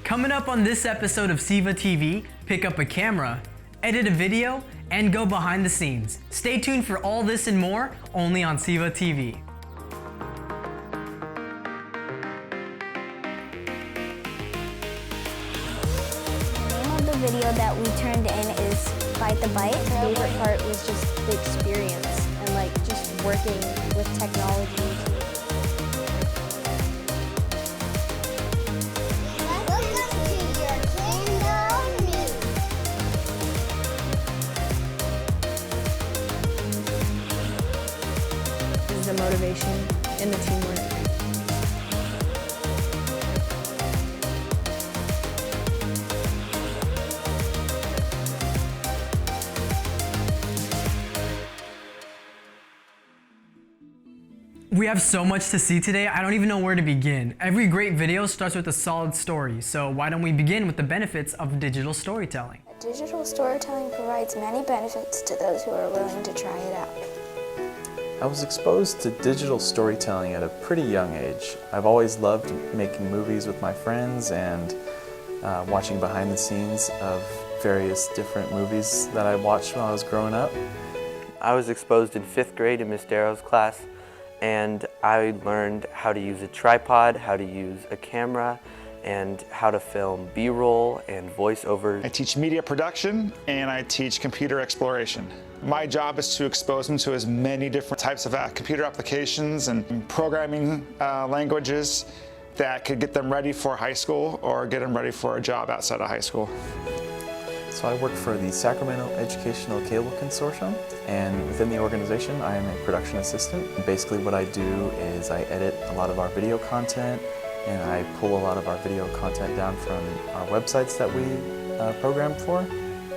Coming up on this episode of SEVA TV, pick up a camera, edit a video, and go behind the scenes. Stay tuned for all this and more, only on SEVA TV. The video that we turned in is Fight the Bite. My favorite part was just the experience and like just working with technology. Welcome to your Kingdom News. This is the motivation and the teamwork. We have so much to see today, I don't even know where to begin. Every great video starts with a solid story, so why don't we begin with the benefits of digital storytelling? Digital storytelling provides many benefits to those who are willing to try it out. I was exposed to digital storytelling at a pretty young age. I've always loved making movies with my friends and watching behind the scenes of various different movies that I watched when I was growing up. I was exposed in 5th grade in Miss Darrow's class, and I learned how to use a tripod, how to use a camera, and how to film B-roll and voiceovers. I teach media production and I teach computer exploration. My job is to expose them to as many different types of computer applications and programming languages that could get them ready for high school or get them ready for a job outside of high school. So I work for the Sacramento Educational Cable Consortium, and within the organization I am a production assistant. Basically what I do is I edit a lot of our video content, and I pull a lot of our video content down from our websites that we program for.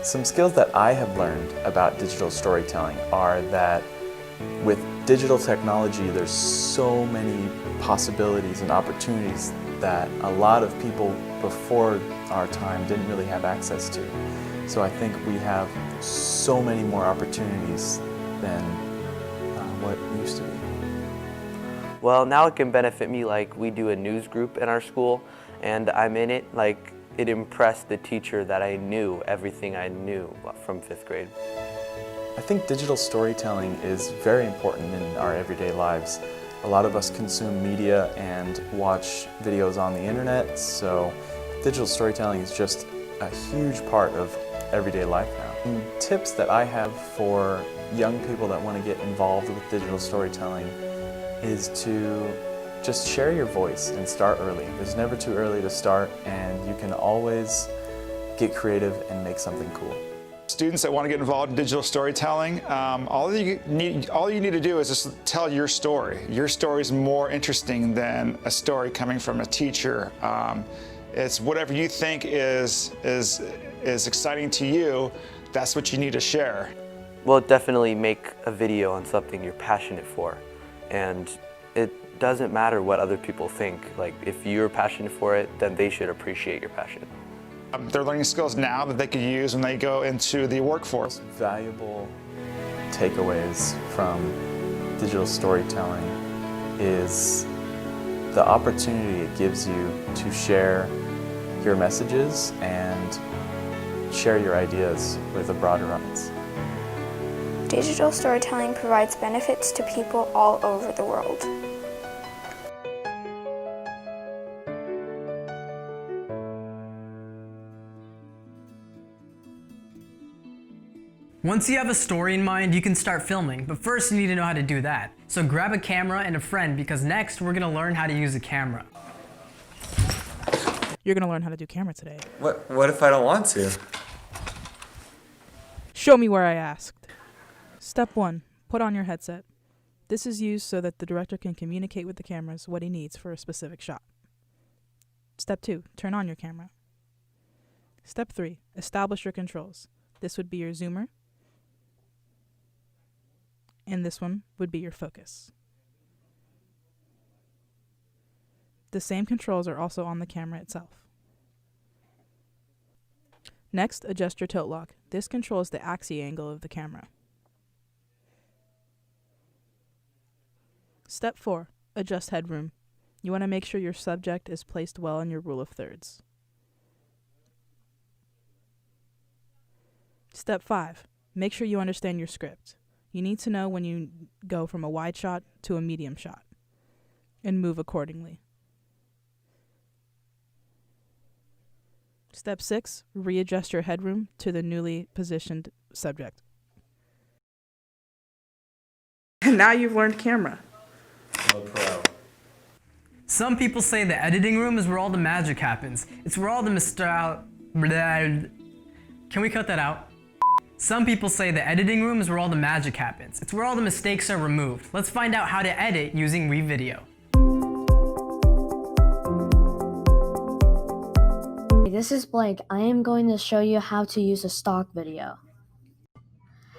Some skills that I have learned about digital storytelling are that with digital technology there's so many possibilities and opportunities that a lot of people before our time didn't really have access to. So I think we have so many more opportunities than what used to be. Well, now it can benefit me, like we do a news group in our school, and I'm in it. Like, it impressed the teacher that I knew everything I knew from 5th grade. I think digital storytelling is very important in our everyday lives. A lot of us consume media and watch videos on the internet, so digital storytelling is just a huge part of everyday life now. And tips that I have for young people that want to get involved with digital storytelling is to just share your voice and start early. It's never too early to start, and you can always get creative and make something cool. Students that want to get involved in digital storytelling, all you need to do is just tell your story. Your story is more interesting than a story coming from a teacher. It's whatever you think is exciting to you, that's what you need to share. Well, definitely make a video on something you're passionate for, and it doesn't matter what other people think. Like, if you're passionate for it, then they should appreciate your passion. They're learning skills now that they could use when they go into the workforce. Valuable takeaways from digital storytelling is the opportunity it gives you to share your messages and share your ideas with a broader audience. Digital storytelling provides benefits to people all over the world. Once you have a story in mind, you can start filming, but first you need to know how to do that. So grab a camera and a friend, because next we're gonna learn how to use a camera. You're gonna learn how to do camera today. What if I don't want to? Show me where I asked. Step 1, put on your headset. This is used so that the director can communicate with the cameras what he needs for a specific shot. Step 2, turn on your camera. Step 3, establish your controls. This would be your zoomer, and this one would be your focus. The same controls are also on the camera itself. Next, adjust your tilt lock. This controls the axis angle of the camera. Step 4, adjust headroom. You want to make sure your subject is placed well in your rule of thirds. Step 5. Make sure you understand your script. You need to know when you go from a wide shot to a medium shot and move accordingly. Step 6. Readjust your headroom to the newly positioned subject. Now you've learned camera. I'm a pro. Some people say the editing room is where all the magic happens. It's where all the Can we cut that out? Some people say the editing room is where all the magic happens. It's where all the mistakes are removed. Let's find out how to edit using WeVideo. This is Blake. I am going to show you how to use a stock video.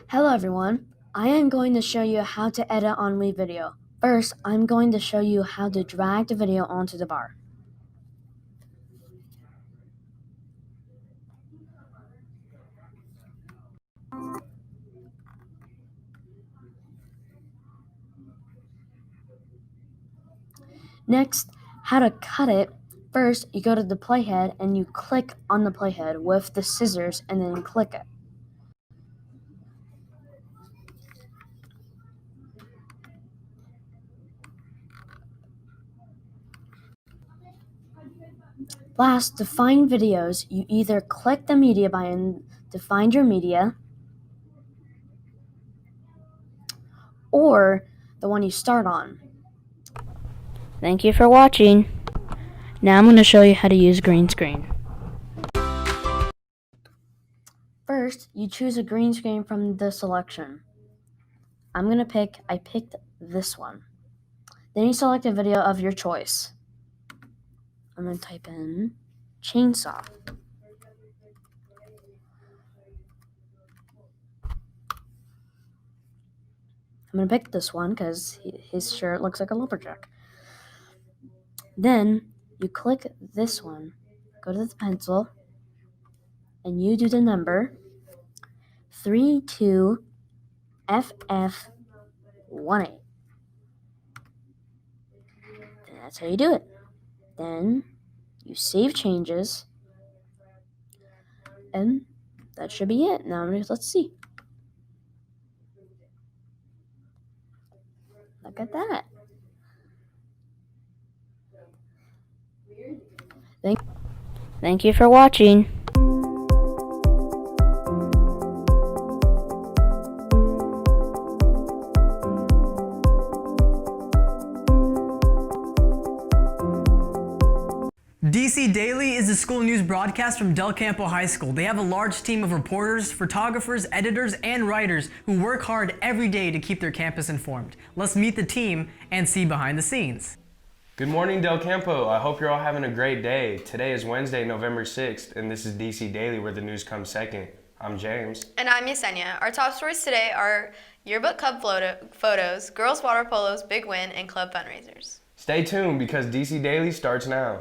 Hello everyone. I am going to show you how to edit on WeVideo. First, I'm going to show you how to drag the video onto the bar. Next, how to cut it. First, you go to the playhead and you click on the playhead with the scissors and then click it. Last, to find videos, you either click the media button to find your media, or the one you start on. Thank you for watching. Now I'm going to show you how to use green screen. First, you choose a green screen from the selection. I picked this one. Then you select a video of your choice. I'm going to type in chainsaw. I'm going to pick this one because his shirt looks like a lumberjack. Then you click this one, go to the pencil, and you do the number 32FF18. That's how you do it. Then you save changes, and that should be it. Now let's see. Look at that. Thank you for watching. DC Daily is a school news broadcast from Del Campo High School. They have a large team of reporters, photographers, editors, and writers who work hard every day to keep their campus informed. Let's meet the team and see behind the scenes. Good morning, Del Campo. I hope you're all having a great day. Today is Wednesday, November 6th, and this is DC Daily, where the news comes second. I'm James. And I'm Yesenia. Our top stories today are yearbook club photos, girls water polos, big win, and club fundraisers. Stay tuned because DC Daily starts now.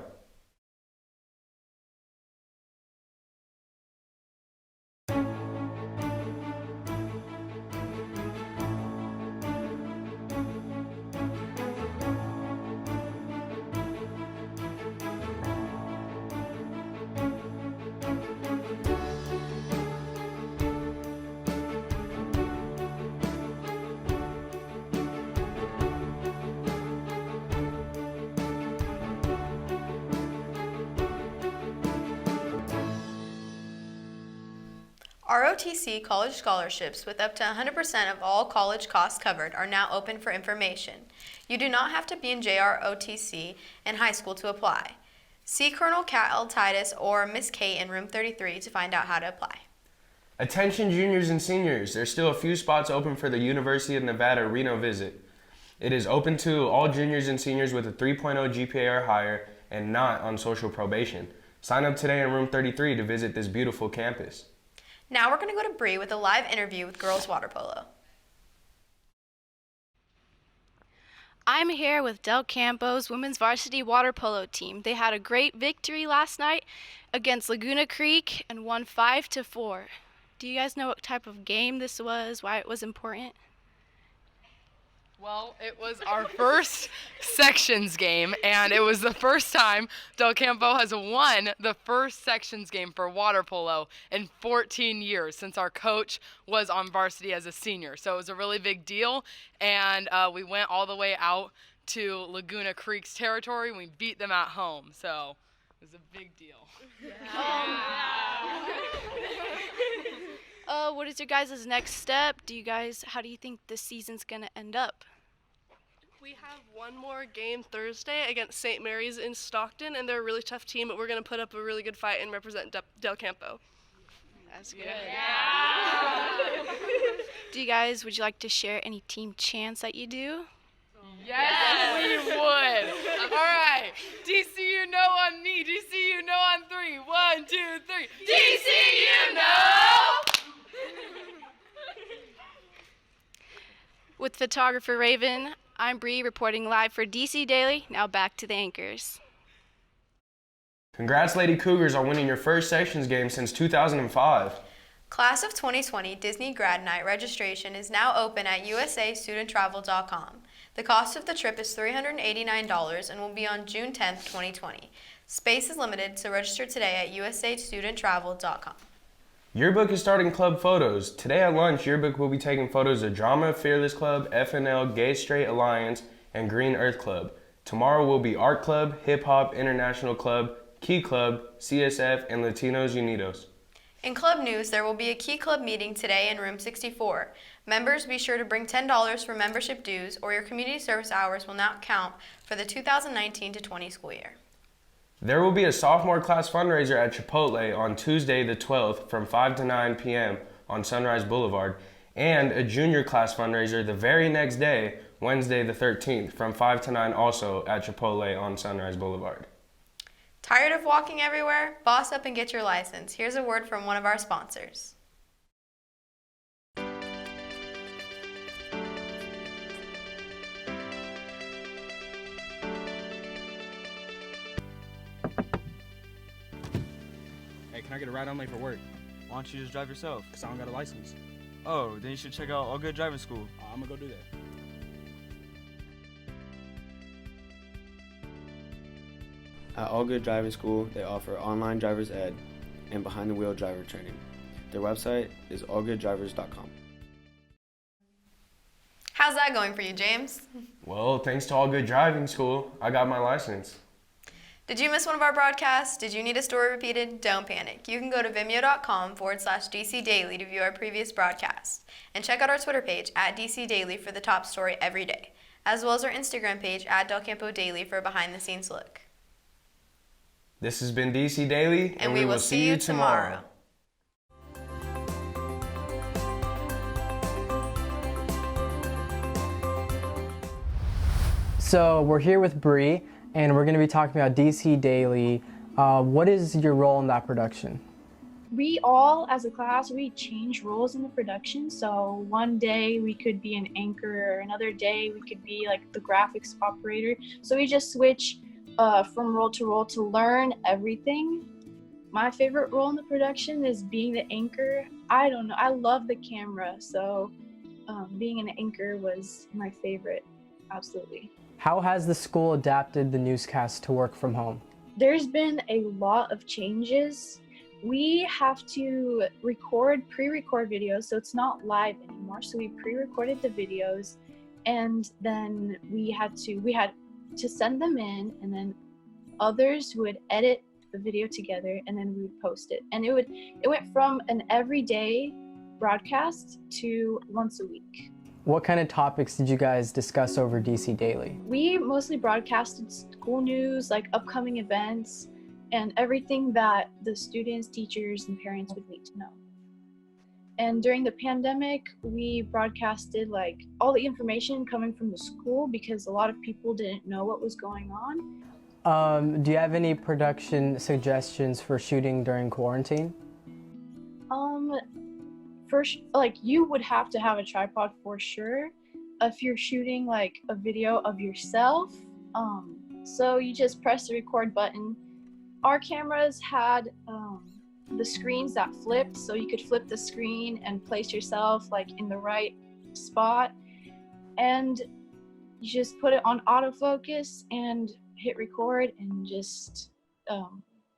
ROTC college scholarships with up to 100% of all college costs covered are now open for information. You do not have to be in JROTC in high school to apply. See Colonel Cal Titus or Miss Kate in room 33 to find out how to apply. Attention juniors and seniors, there's still a few spots open for the University of Nevada Reno visit. It is open to all juniors and seniors with a 3.0 GPA or higher and not on social probation. Sign up today in room 33 to visit this beautiful campus. Now we're going to go to Bree with a live interview with girls water polo. I'm here with Del Campo's women's varsity water polo team. They had a great victory last night against Laguna Creek and won 5-4. Do you guys know what type of game this was, why it was important? Well, it was our first sections game, and it was the first time Del Campo has won the first sections game for water polo in 14 years since our coach was on varsity as a senior. So it was a really big deal, and we went all the way out to Laguna Creek's territory, and we beat them at home. So it was a big deal. What is your guys' next step? How do you think this season's gonna end up? We have one more game Thursday against St. Mary's in Stockton, and they're a really tough team, but we're going to put up a really good fight and represent Del Campo. That's good. Would you like to share any team chants that you do? Yes, we would. All right. DCU no on me. DCU no on 3. 1, 2, 3. DCU no! With photographer Raven, I'm Bree reporting live for DC Daily. Now back to the anchors. Congrats, Lady Cougars, on winning your first sections game since 2005. Class of 2020 Disney Grad Night registration is now open at usastudenttravel.com. The cost of the trip is $389 and will be on June 10th, 2020. Space is limited, so register today at usastudenttravel.com. Yearbook is starting club photos. Today at lunch, Yearbook will be taking photos of Drama Fearless Club, FNL, Gay Straight Alliance, and Green Earth Club. Tomorrow will be Art Club, Hip Hop International Club, Key Club, CSF, and Latinos Unidos. In club news, there will be a Key Club meeting today in room 64. Members, be sure to bring $10 for membership dues, or your community service hours will not count for the 2019-20 school year. There will be a sophomore class fundraiser at Chipotle on Tuesday the 12th from 5 to 9 p.m. on Sunrise Boulevard, and a junior class fundraiser the very next day, Wednesday the 13th, from 5 to 9 also at Chipotle on Sunrise Boulevard. Tired of walking everywhere? Boss up and get your license. Here's a word from one of our sponsors. Hey, can I get a ride on late for work? Why don't you just drive yourself? Because I don't got a license. Oh, then you should check out All Good Driving School. I'm gonna go do that. At All Good Driving School, they offer online driver's ed and behind-the-wheel driver training. Their website is allgooddrivers.com. How's that going for you, James? Well, thanks to All Good Driving School, I got my license. Did you miss one of our broadcasts? Did you need a story repeated? Don't panic. You can go to vimeo.com/DC Daily to view our previous broadcasts. And check out our Twitter page at DC Daily for the top story every day, as well as our Instagram page at Del Campo Daily for a behind-the-scenes look. This has been DC Daily, and we will see you tomorrow. So we're here with Bree, and we're going to be talking about DC Daily. What is your role in that production? We all, as a class, we change roles in the production. So one day we could be an anchor, or another day we could be like the graphics operator. So we just switch from role to learn everything. My favorite role in the production is being the anchor. I don't know, I love the camera, so being an anchor was my favorite, absolutely. How has the school adapted the newscast to work from home? There's been a lot of changes. We have to pre-record videos, so it's not live anymore. So we pre-recorded the videos, and then we had to send them in, and then others would edit the video together, and then we would post it. And it went from an everyday broadcast to once a week. What kind of topics did you guys discuss over DC Daily? We mostly broadcasted school news, like upcoming events, and everything that the students, teachers, and parents would need to know. And during the pandemic, we broadcasted like all the information coming from the school because a lot of people didn't know what was going on. Do you have any production suggestions for shooting during quarantine? First, like you would have to have a tripod for sure if you're shooting like a video of yourself. So you just press the record button. Our cameras had the screens that flipped, so you could flip the screen and place yourself like in the right spot. And you just put it on autofocus and hit record and just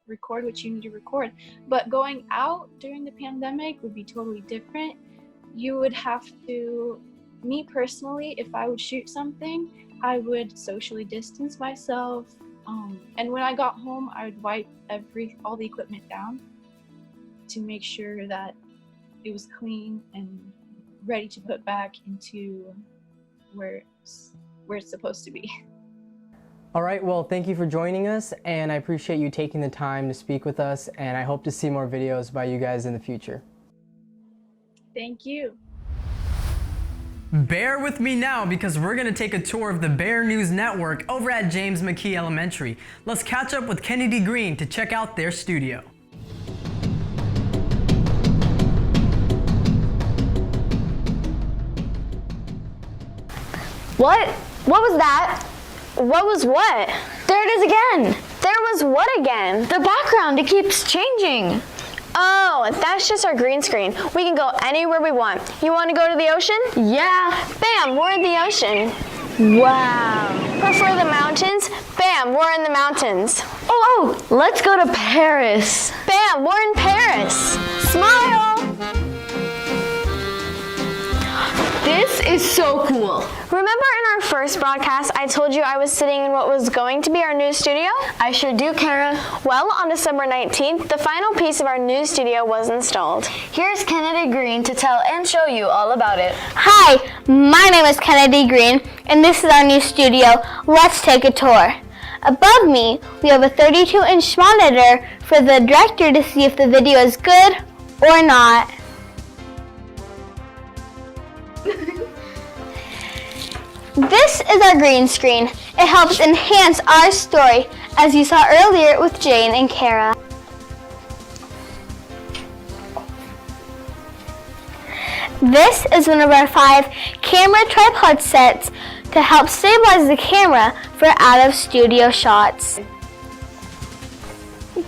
record what you need to record. But going out during the pandemic would be totally different. You would have to, me personally, if I would shoot something, I would socially distance myself. And when I got home, I would wipe all the equipment down to make sure that it was clean and ready to put back into where it's supposed to be. All right, well, thank you for joining us, and I appreciate you taking the time to speak with us, and I hope to see more videos by you guys in the future. Thank you. Bear with me now because we're going to take a tour of the Bear News Network over at James McKee Elementary. Let's catch up with Kennedy Green to check out their studio. What? What was that? What was what? There it is again. There was what again? The background, it keeps changing. Oh, that's just our green screen. We can go anywhere we want. You want to go to the ocean? Yeah. Bam, we're in the ocean. Wow. Prefer the mountains? Bam, we're in the mountains. Oh, let's go to Paris. Bam, we're in Paris. Smile. This is so cool. Remember in our first broadcast, I told you I was sitting in what was going to be our new studio? I sure do, Kara. Well, on December 19th, the final piece of our new studio was installed. Here's Kennedy Green to tell and show you all about it. Hi, my name is Kennedy Green, and this is our new studio. Let's take a tour. Above me, we have a 32-inch monitor for the director to see if the video is good or not. This is our green screen. It helps enhance our story, as you saw earlier with Jane and Kara. This is one of our 5 camera tripod sets to help stabilize the camera for out-of-studio shots.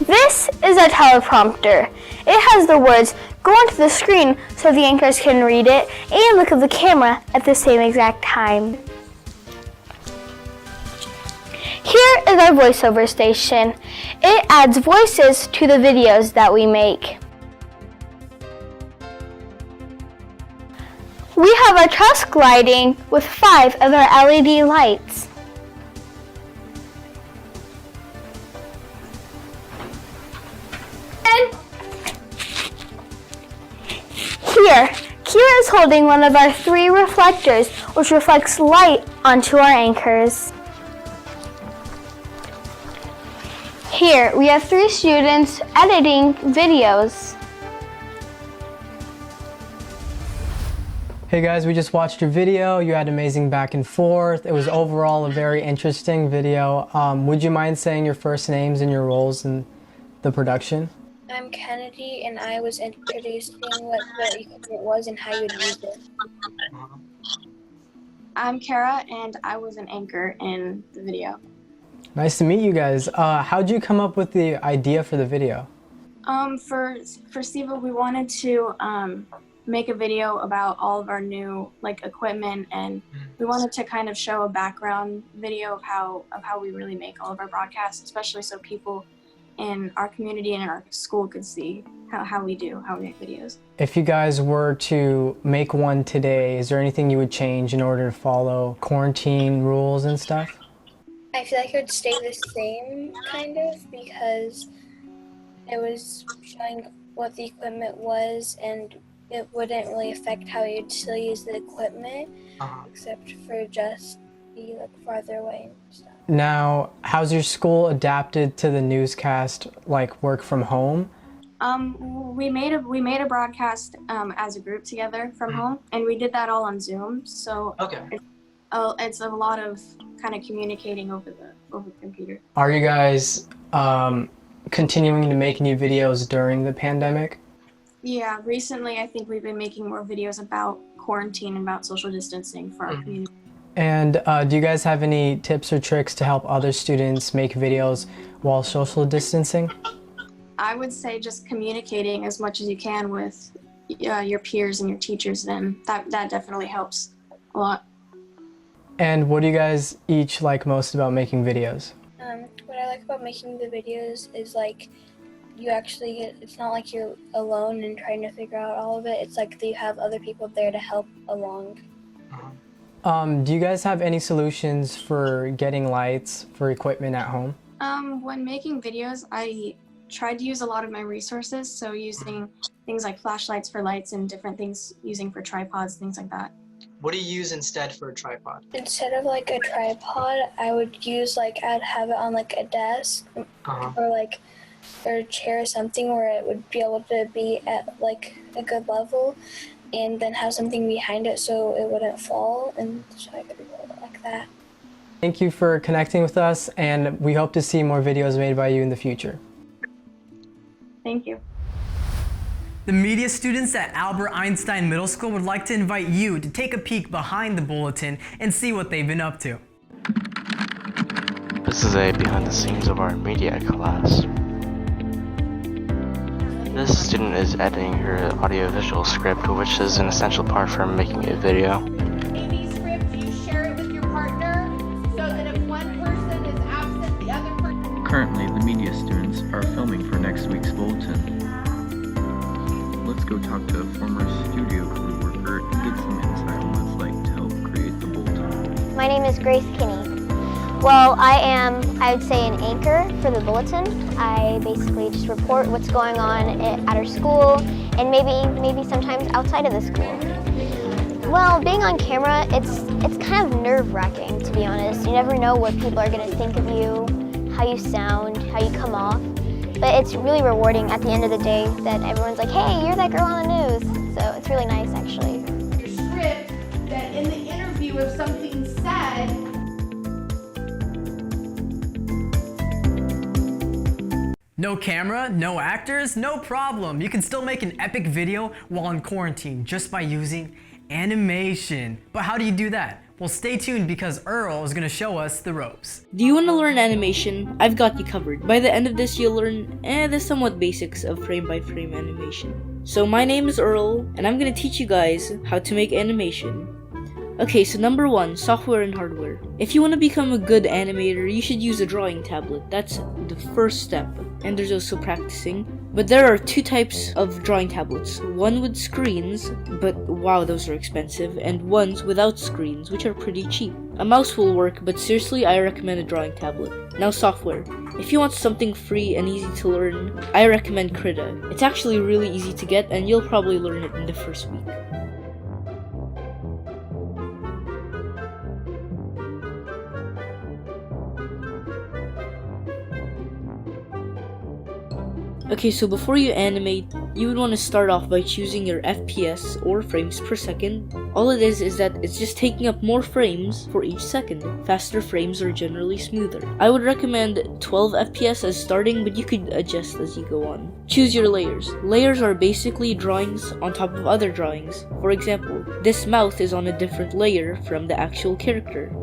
This is our teleprompter. It has the words go onto the screen so the anchors can read it and look at the camera at the same exact time. Here is our voiceover station. It adds voices to the videos that we make. We have our truss lighting with 5 of our LED lights. And here, Kira is holding one of our 3 reflectors, which reflects light onto our anchors. Here, we have 3 students editing videos. Hey guys, we just watched your video. You had amazing back and forth. It was overall a very interesting video. Would you mind saying your first names and your roles in the production? I'm Kennedy, and I was introducing what equipment was and how you would use it. I'm Kara, and I was an anchor in the video. Nice to meet you guys. How'd you come up with the idea for the video? For SEVA, we wanted to make a video about all of our new equipment, and we wanted to kind of show a background video of how we really make all of our broadcasts, especially so people in our community and in our school could see how we make videos. If you guys were to make one today, is there anything you would change in order to follow quarantine rules and stuff? I feel like it would stay the same, kind of, because it was showing what the equipment was, and it wouldn't really affect how you'd still use the equipment, except for just be farther away and stuff. Now, how's your school adapted to the newscast, work from home? We made a broadcast as a group together from home, and we did that all on Zoom. So it's a lot of kind of communicating over the computer. Are you guys continuing to make new videos during the pandemic? Yeah, recently I think we've been making more videos about quarantine and about social distancing for our community. And do you guys have any tips or tricks to help other students make videos while social distancing? I would say just communicating as much as you can with your peers and your teachers, then that definitely helps a lot. And what do you guys each like most about making videos? What I like about making the videos is like you actually get, it's not like you're alone and trying to figure out all of it. It's like you have other people there to help along. Do you guys have any solutions for getting lights for equipment at home? When making videos, I tried to use a lot of my resources, so using things like flashlights for lights and different things using for tripods, things like that. What do you use instead for a tripod? Instead of like a tripod, I would use like, I'd have it on like a desk or like or a chair or something where it would be able to be at like a good level, and then have something behind it so it wouldn't fall, and so I could roll it like that. Thank you for connecting with us, and we hope to see more videos made by you in the future. Thank you. The media students at Albert Einstein Middle School would like to invite you to take a peek behind the Bulletin and see what they've been up to. This is a behind the scenes of our media class. This student is editing her audiovisual script, which is an essential part for making a video. AV script, you share it with your partner so that if one person is absent, the other person... Currently, the media students are filming for next week's Bulletin. Let's go talk to a former studio crew worker and get some insight on what it's like to help create the Bulletin. My name is Grace Kinney. Well, I would say, an anchor for the Bulletin. I basically just report what's going on at our school and maybe sometimes outside of the school. Well, being on camera, it's kind of nerve-wracking, to be honest. You never know what people are going to think of you, how you sound, how you come off. But it's really rewarding at the end of the day that everyone's like, hey, you're that girl on the news. So it's really nice, actually. Your script, that in the interview if something's said, No camera, no actors, no problem. You can still make an epic video while in quarantine just by using animation. But how do you do that? Well, stay tuned because Earl is going to show us the ropes. Do you want to learn animation? I've got you covered. By the end of this, you'll learn the somewhat basics of frame-by-frame animation. So my name is Earl, and I'm going to teach you guys how to make animation. Okay, so number 1, software and hardware. If you want to become a good animator, you should use a drawing tablet. That's the first step. And there's also practicing. But there are 2 types of drawing tablets. One with screens, but wow, those are expensive, and ones without screens, which are pretty cheap. A mouse will work, but seriously, I recommend a drawing tablet. Now software. If you want something free and easy to learn, I recommend Krita. It's actually really easy to get, and you'll probably learn it in the first week. Okay, so before you animate, you would want to start off by choosing your FPS or frames per second. All it is that it's just taking up more frames for each second. Faster frames are generally smoother. I would recommend 12 FPS as starting, but you could adjust as you go on. Choose your layers. Layers are basically drawings on top of other drawings. For example, this mouth is on a different layer from the actual character.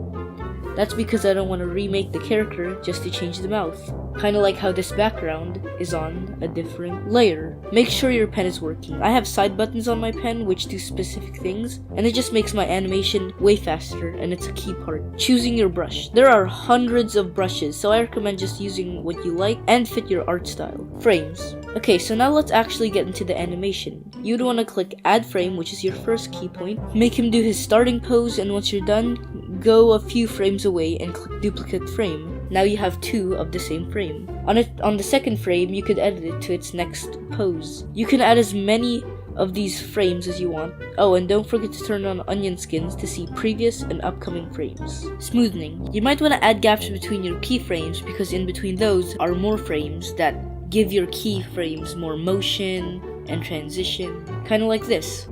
That's because I don't want to remake the character just to change the mouth. Kinda like how this background is on a different layer. Make sure your pen is working. I have side buttons on my pen which do specific things, and it just makes my animation way faster, and it's a key part. Choosing your brush. There are hundreds of brushes, so I recommend just using what you like and fit your art style. Frames. Okay, so now let's actually get into the animation. You'd want to click add frame, which is your first key point. Make him do his starting pose, and once you're done, go a few frames away and click duplicate frame. Now you have 2 of the same frame. On the second frame, you could edit it to its next pose. You can add as many of these frames as you want. Oh, and don't forget to turn on onion skins to see previous and upcoming frames. Smoothing. You might want to add gaps between your keyframes because in between those are more frames that give your keyframes more motion and transition. Kinda like this.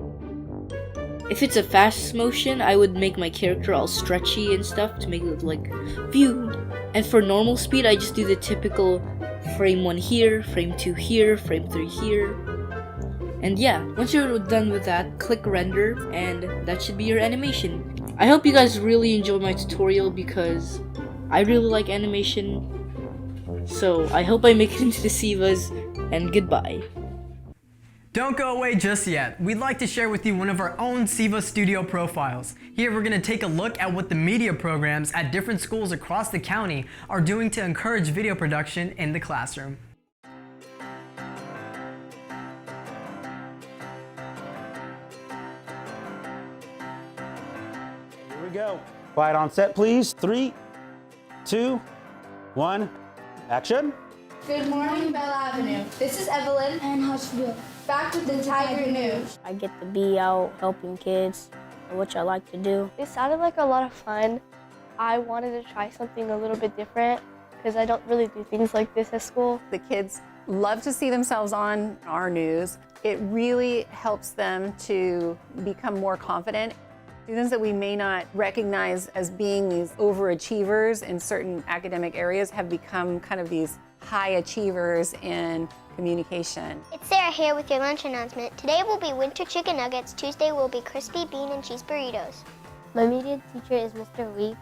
If it's a fast motion, I would make my character all stretchy and stuff to make it look like phew. And for normal speed, I just do the typical frame 1 here, frame 2 here, frame 3 here. And yeah, once you're done with that, click render, and that should be your animation. I hope you guys really enjoyed my tutorial because I really like animation. So I hope I make it into the SEVAs, and goodbye. Don't go away just yet. We'd like to share with you one of our own SEVA studio profiles. Here we're going to take a look at what the media programs at different schools across the county are doing to encourage video production in the classroom. Here we go. Quiet on set, please. 3, 2, 1, action. Good morning, Bell Avenue. This is Evelyn and Hushville. Back with the Tiger News. I get to be out helping kids, which I like to do. It sounded like a lot of fun. I wanted to try something a little bit different because I don't really do things like this at school. The kids love to see themselves on our news. It really helps them to become more confident. Students that we may not recognize as being these overachievers in certain academic areas have become kind of these high achievers in communication. It's Sarah here with your lunch announcement. Today will be winter chicken nuggets. Tuesday will be crispy bean and cheese burritos. My media teacher is Mr. Week.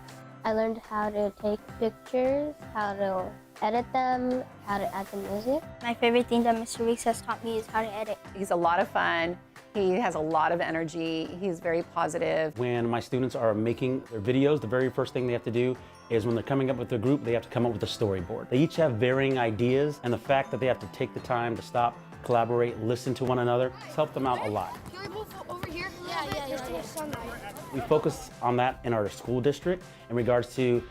I learned how to take pictures, how to edit them, how to add the music. My favorite thing that Mr. Weeks has taught me is how to edit. He's a lot of fun. He has a lot of energy. He's very positive. When my students are making their videos, the very first thing they have to do is when they're coming up with their group, they have to come up with a storyboard. They each have varying ideas, and the fact that they have to take the time to stop, collaborate, listen to one another, has helped them out a lot. Can we move over here? Yeah. We focus on that in our school district in regards to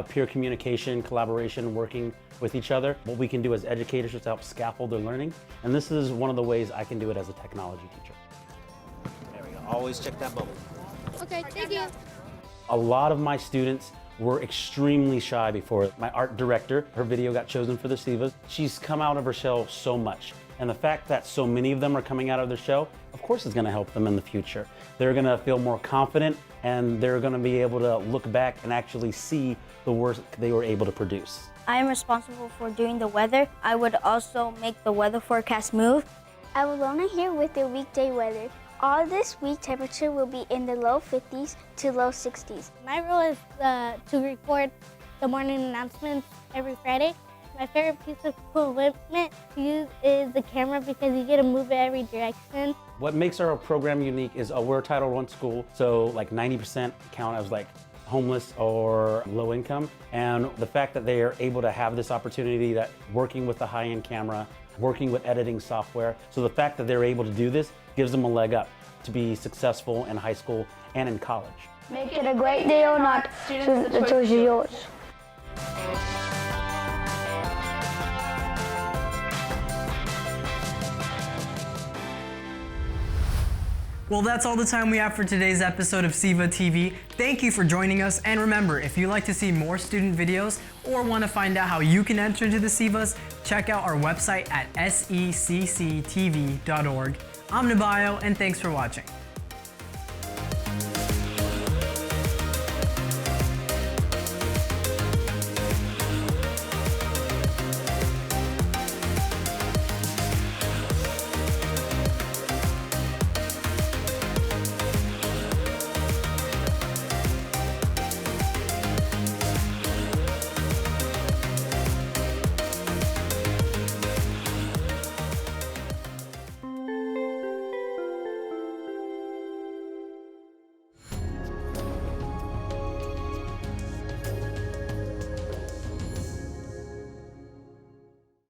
peer communication, collaboration, working with each other. What we can do as educators is to help scaffold their learning, and this is one of the ways I can do it as a technology teacher. There we go. Always check that bubble. Okay, thank you. A lot of my students were extremely shy before. My art director, her video got chosen for the SEVAs. She's come out of her shell so much. And the fact that so many of them are coming out of their shell, of course is gonna help them in the future. They're gonna feel more confident, and they're gonna be able to look back and actually see the work they were able to produce. I am responsible for doing the weather. I would also make the weather forecast move. Avalona here with the weekday weather. All this week, temperature will be in the low 50s to low 60s. My role is to record the morning announcements every Friday. My favorite piece of equipment to use is the camera because you get to move it every direction. What makes our program unique is we're a Title I school, so like 90% count as like homeless or low income. And the fact that they are able to have this opportunity, that working with a high-end camera, working with editing software, so the fact that they're able to do this gives them a leg up to be successful in high school and in college. Make it a great day or not, the choice is yours. Well, that's all the time we have for today's episode of SEVA TV. Thank you for joining us, and remember, if you'd like to see more student videos or want to find out how you can enter into the SEVAs, check out our website at secctv.org. I'm Nabayo, and thanks for watching.